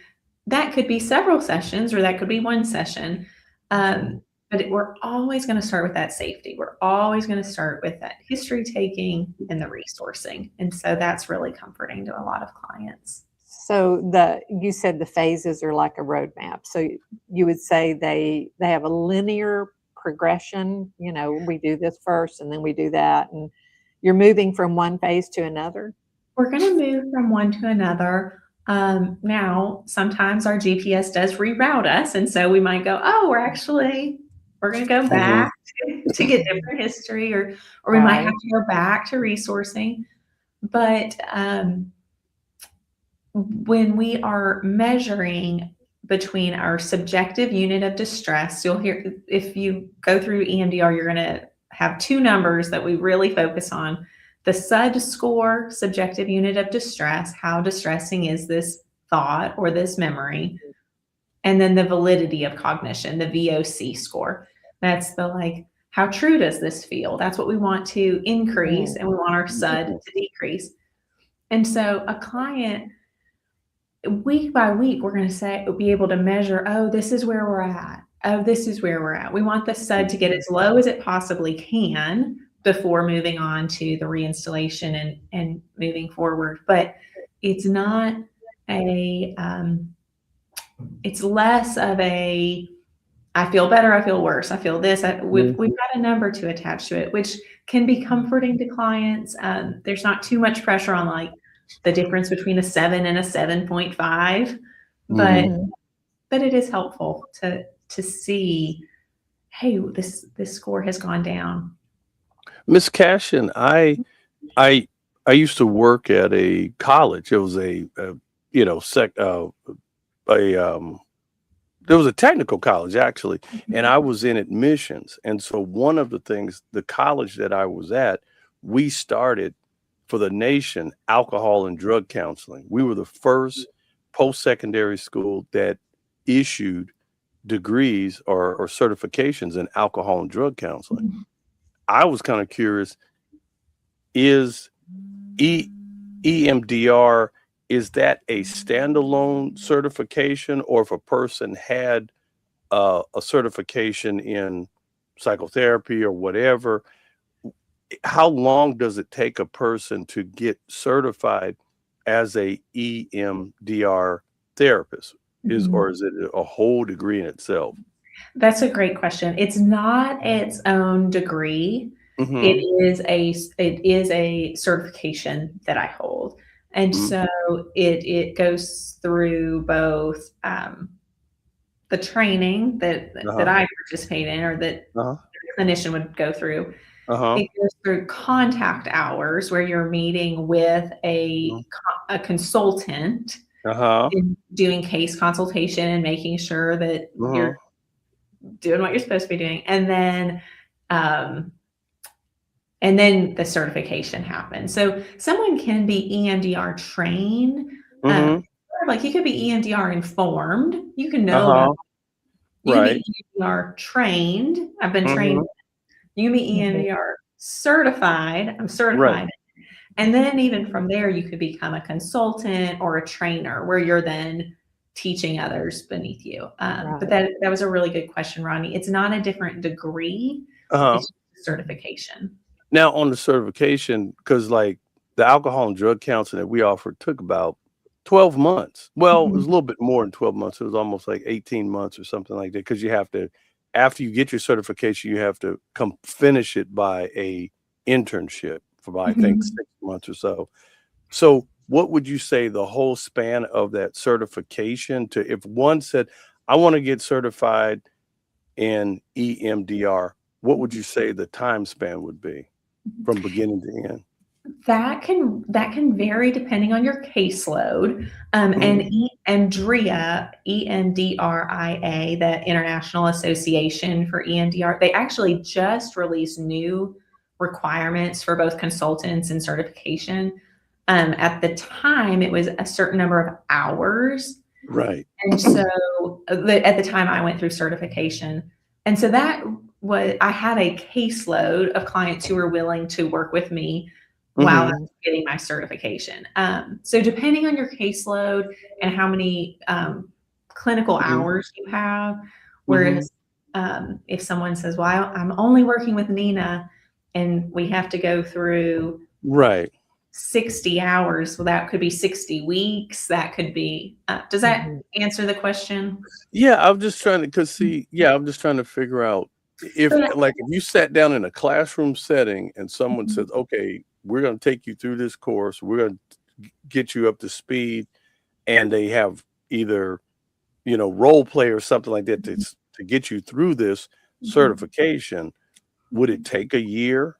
B: that could be several sessions or that could be one session. We're always going to start with that safety. We're always going to start with that history taking and the resourcing. And so that's really comforting to a lot of clients.
A: So you said the phases are like a roadmap. So you would say they have a linear progression. You know, we do this first and then we do that, and you're moving from one phase to another.
B: We're going to move from one to another. Now, sometimes our GPS does reroute us, and so we might go, oh, we're going to go back to get different history, or we might have to go back to resourcing. But when we are measuring between our subjective unit of distress, you'll hear, if you go through EMDR, you're going to have 2 numbers that we really focus on. The SUD score, subjective unit of distress, how distressing is this thought or this memory? And then the validity of cognition, the VOC score. That's the, like, how true does this feel? That's what we want to increase, and we want our SUD to decrease. And so a client, week by week, we're going to be able to measure, oh, this is where we're at. Oh, this is where we're at. We want the SUD to get as low as it possibly can before moving on to the reinstallation and moving forward. But it's not it's less of a, I feel better, I feel worse, I feel this. We've got a number to attach to it, which can be comforting to clients. There's not too much pressure on like the difference between a 7 and a 7.5, but it is helpful to see, hey, this score has gone down.
C: Ms. Cashin, I used to work at a college. It was there was a technical college actually, and I was in admissions. And so one of the things, the college that I was at, we started for the nation alcohol and drug counseling. We were the first post-secondary school that issued degrees or certifications in alcohol and drug counseling. I was kind of curious, is EMDR, is that a standalone certification, or if a person had a certification in psychotherapy or whatever, how long does it take a person to get certified as a EMDR therapist? Or is it a whole degree in itself?
B: That's a great question. It's not its own degree. It is a certification that I hold. And so it goes through both the training that I participate in, or that the clinician would go through. It goes through contact hours, where you're meeting with a consultant, and doing case consultation and making sure that you're doing what you're supposed to be doing. And then and then the certification happens. So someone can be EMDR trained.
C: Mm-hmm.
B: Like you could be EMDR informed. You can know
C: Uh-huh.
B: about. You can
C: Right.
B: be EMDR trained. I've been
C: Mm-hmm.
B: trained. You can be
A: Mhm.
B: EMDR certified. I'm certified.
C: Right.
B: And then even from there, you could become a consultant or a trainer where you're then teaching others beneath you. But
A: Right.
B: that was a really good question, Rodney. It's not a different degree.
C: Uh-huh.
B: It's just certification.
C: Now on the certification, because like the alcohol and drug counseling that we offered took about 12 months. Well, it was a little bit more than 12 months. It was almost like 18 months or something like that. Because you have to, after you get your certification, you have to come finish it by a internship for I think 6 months or so. So what would you say the whole span of that certification to, if one said, I want to get certified in EMDR, what would you say the time span would be from beginning to end?
B: That can vary depending on your caseload. And EMDRIA, EMDRIA, the International Association for EMDR, they actually just released new requirements for both consultants and certification. At the time, it was a certain number of hours.
C: Right.
B: And so at the time I went through certification. And so that was, I had a caseload of clients who were willing to work with me while I was getting my certification. So depending on your caseload and how many clinical hours you have, whereas if someone says, well, I'm only working with Nina and we have to go through
C: Right.
B: 60 hours, well, that could be 60 weeks. That could be, does that answer the question?
C: Yeah, I'm just trying to, I'm just trying to figure out if, like, if you sat down in a classroom setting and someone says, okay, we're going to take you through this course, we're going to get you up to speed, and they have either, role play or something like that to get you through this certification, would it take a year?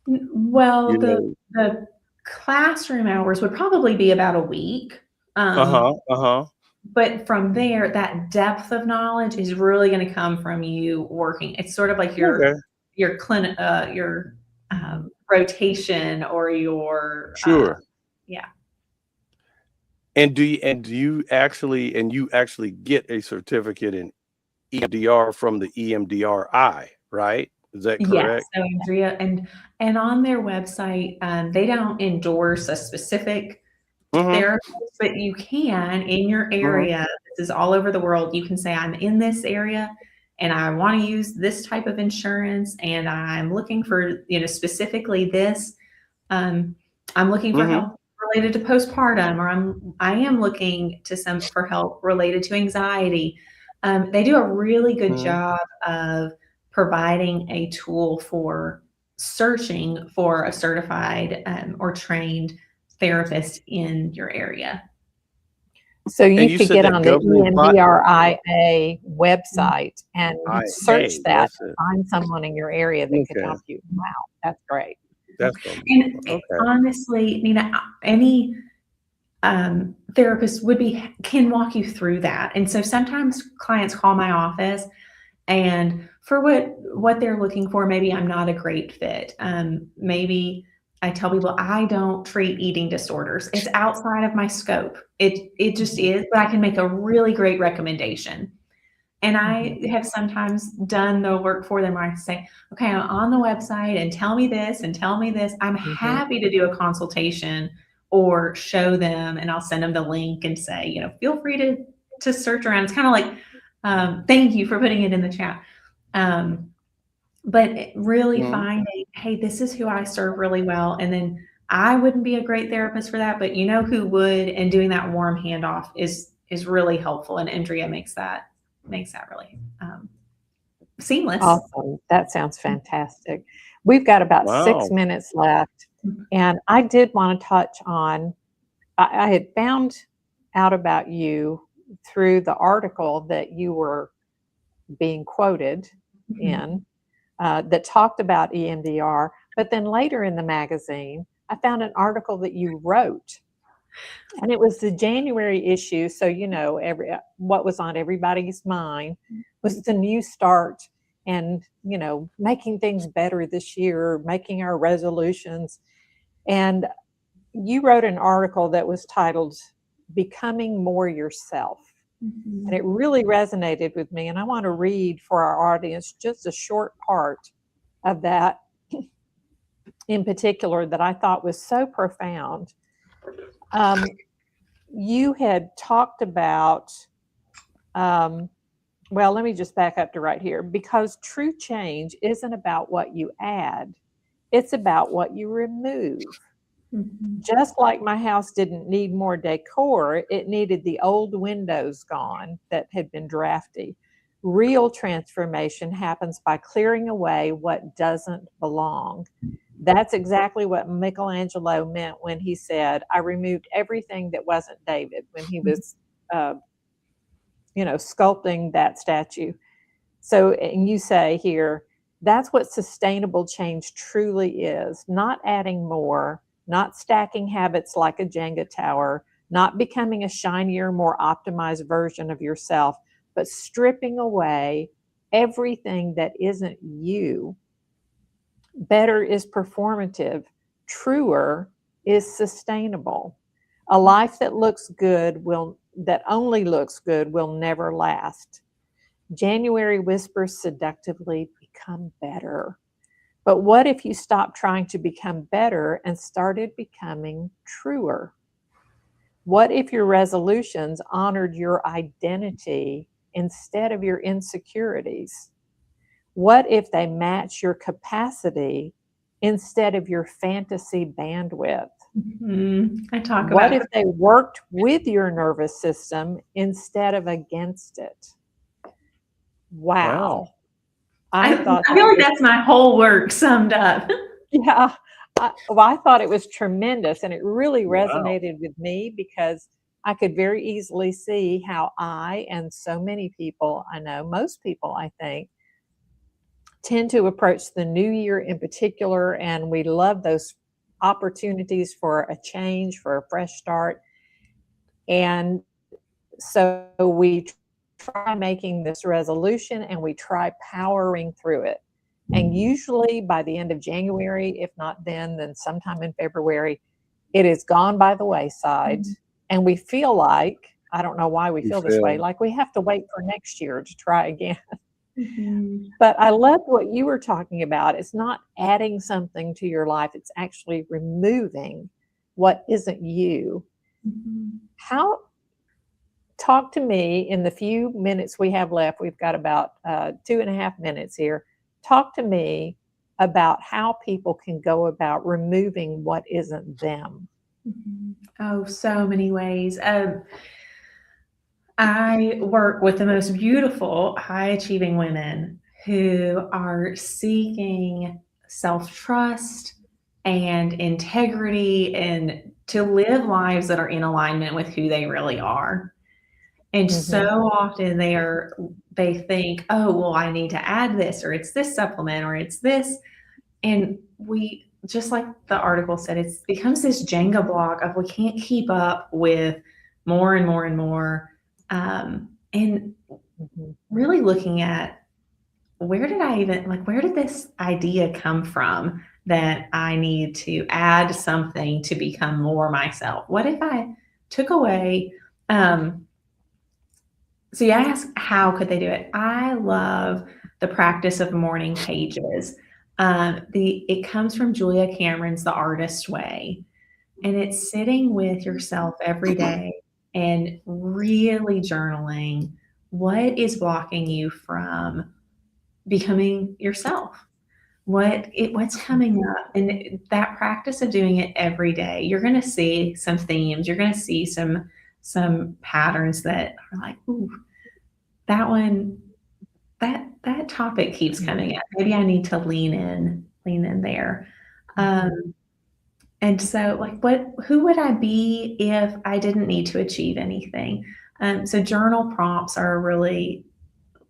B: Well, the classroom hours would probably be about a week. But from there, that depth of knowledge is really going to come from you working. It's sort of like your clinic, your rotation or your
C: Sure.
B: Yeah.
C: And do you actually get a certificate in EMDR from the EMDRI, right? Is that correct?
B: Yes. So Andrea, and on their website, they don't endorse a specific therapist, but you can in your area. This is all over the world. You can say, I'm in this area and I want to use this type of insurance and I'm looking for, specifically this. I'm looking for help related to postpartum, or I am looking for help related to anxiety. They do a really good job of providing a tool for searching for a certified or trained therapist in your area.
A: So you could get on the EMDRIA website and search that, find someone in your area that could help you. Wow, that's great.
C: That's
B: and honestly, Nina, any therapist can walk you through that. And so sometimes clients call my office, and for what they're looking for, maybe I'm not a great fit. Maybe I tell people I don't treat eating disorders. It's outside of my scope. It just is, but I can make a really great recommendation. And I have sometimes done the work for them where I say, okay, I'm on the website and tell me this and tell me this. I'm happy to do a consultation or show them, and I'll send them the link and say, feel free to search around. It's kind of like, thank you for putting it in the chat. But really finding, hey, this is who I serve really well. And then I wouldn't be a great therapist for that, but who would, and doing that warm handoff is really helpful. And Andrea makes that really seamless.
A: Awesome. That sounds fantastic. We've got about 6 minutes left. And I did want to touch on, I had found out about you through the article that you were being quoted in that talked about EMDR. But then later in the magazine, I found an article that you wrote. And it was the January issue. So, what was on everybody's mind was the new start and, you know, making things better this year, making our resolutions. And you wrote an article that was titled Becoming More Yourself. And it really resonated with me. And I want to read for our audience just a short part of that in particular that I thought was so profound. You had talked about, well, let me just back up to right here. Because true change isn't about what you add, it's about what you remove. Just like my house didn't need more decor, it needed the old windows gone that had been drafty. Real transformation happens by clearing away what doesn't belong. That's exactly what Michelangelo meant when he said, I removed everything that wasn't David, when he was, you know, sculpting that statue. So, and you say here, that's what sustainable change truly is, not adding more, not stacking habits like a Jenga tower, not becoming a shinier, more optimized version of yourself, but stripping away everything that isn't you. Better is performative. Truer is sustainable. A life that looks good that only looks good will never last. January whispers seductively, become better. But what if you stopped trying to become better and started becoming truer? What if your resolutions honored your identity instead of your insecurities? What if they match your capacity instead of your fantasy bandwidth?
B: I talk about
A: What if they worked with your nervous system instead of against it? Wow.
B: I feel like that's my whole work summed up.
A: Yeah. I thought it was tremendous, and it really resonated with me because I could very easily see how I and so many people I know, most people I think, tend to approach the new year in particular, and we love those opportunities for a change, for a fresh start. And so we try making this resolution and we try powering through it. And usually by the end of January, if not then sometime in February, it is gone by the wayside. And we feel like, I don't know why we feel this way, like we have to wait for next year to try again. But I love what you were talking about. It's not adding something to your life. It's actually removing what isn't you. Talk to me in the few minutes we have left. We've got about 2.5 minutes here. Talk to me about how people can go about removing what isn't them.
B: Oh, so many ways. I work with the most beautiful, high-achieving women who are seeking self-trust and integrity and to live lives that are in alignment with who they really are. And so often they think, oh, well, I need to add this, or it's this supplement, or it's this. And we, just like the article said, it becomes this Jenga block of we can't keep up with more and more and more. And really looking at where did this idea come from that I need to add something to become more myself? What if I took away, so you ask, how could they do it? I love the practice of morning pages. It comes from Julia Cameron's The Artist Way. And it's sitting with yourself every day and really journaling what is blocking you from becoming yourself. What's coming up? And that practice of doing it every day, you're going to see some themes. You're going to see some patterns that are like, ooh, that one, that topic keeps coming up. Maybe I need to lean in there. And so who would I be if I didn't need to achieve anything? So journal prompts are a really,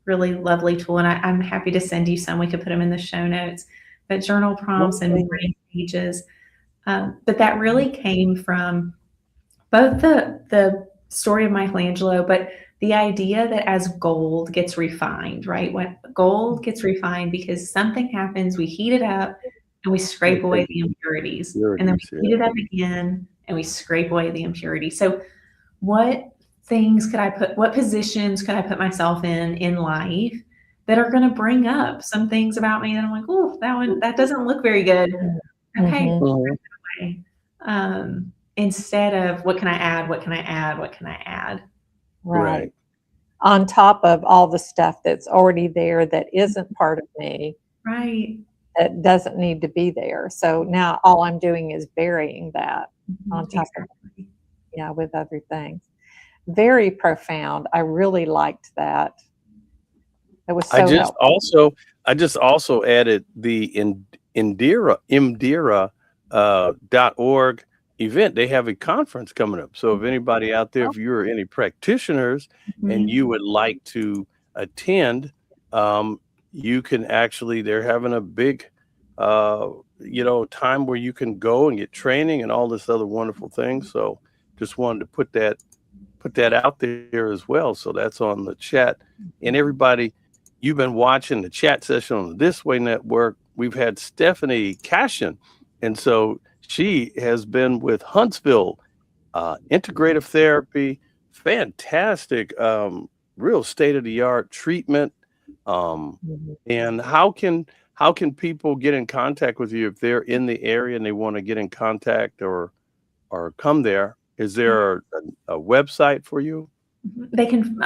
B: really lovely tool. And I'm happy to send you some. We could put them in the show notes, but journal prompts and morning pages. But that really came from both the story of Michelangelo, but the idea that as gold gets refined, right? What gold gets refined because something happens, we heat it up and we scrape away the impurities. And then we heat it up again and we scrape away the impurities. So what things could I put, what positions could I put myself in life that are going to bring up some things about me that I'm like, oh, that doesn't look very good. Okay. Instead of what can I add? What can I add? What can I add?
A: Right. On top of all the stuff that's already there that isn't part of me.
B: Right.
A: That doesn't need to be there. So now all I'm doing is burying that on top of, with other things. Very profound. I really liked that. It was so helpful.
C: I just also added the EMDR.org event. They have a conference coming up. So if anybody out there, if you're any practitioners and you would like to attend, you can actually, they're having a big, time where you can go and get training and all this other wonderful things. So just wanted to put that out there as well. So that's on the chat. And everybody, you've been watching the chat session on the This Way Network. We've had Stephanie Cashin. And so she has been with Huntsville Integrative Therapy. Fantastic, real state-of-the-art treatment. And how can people get in contact with you if they're in the area and they want to get in contact or come there? Is there a website for you?
B: They can,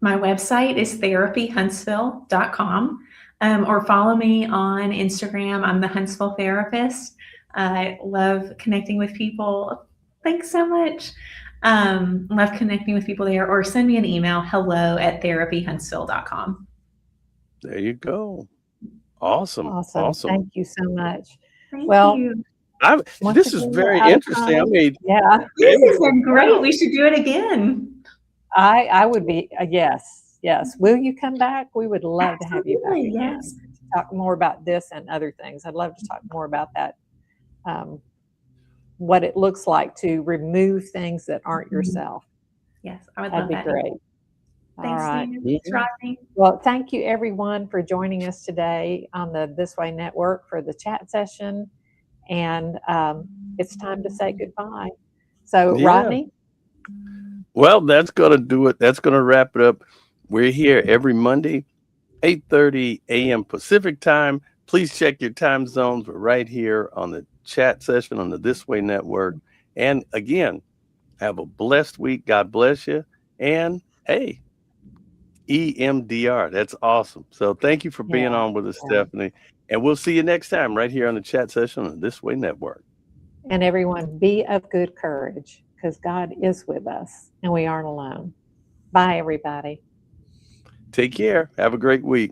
B: my website is therapyhuntsville.com, or follow me on Instagram. I'm the Huntsville Therapist. I love connecting with people. Thanks so much. Love connecting with people there, or send me an email, hello@therapyhuntsville.com.
C: There you go. Awesome.
A: Thank you so much.
B: Thank you.
C: This is very interesting. I mean,
B: this has been great. We should do it again.
A: I would be yes. Will you come back? We would love to have you back again.
B: Yes.
A: To talk more about this and other things. I'd love to talk more about that. What it looks like to remove things that aren't yourself.
B: Yes, I would love that.
A: That'd be great.
B: Thanks,
A: all right.
B: Thanks, Rodney.
A: Well, thank you everyone for joining us today on the This Way Network for the chat session. And it's time to say goodbye. So Rodney?
C: Well, that's going to do it. That's going to wrap it up. We're here every Monday, 8:30 a.m. Pacific time. Please check your time zones. We're right here on the chat session on the This Way Network. And again, have a blessed week. God bless you. And hey, EMDR. That's awesome. So thank you for being on with us, Stephanie. And we'll see you next time right here on the chat session on the This Way Network.
A: And everyone, be of good courage because God is with us and we aren't alone. Bye, everybody.
C: Take care. Have a great week.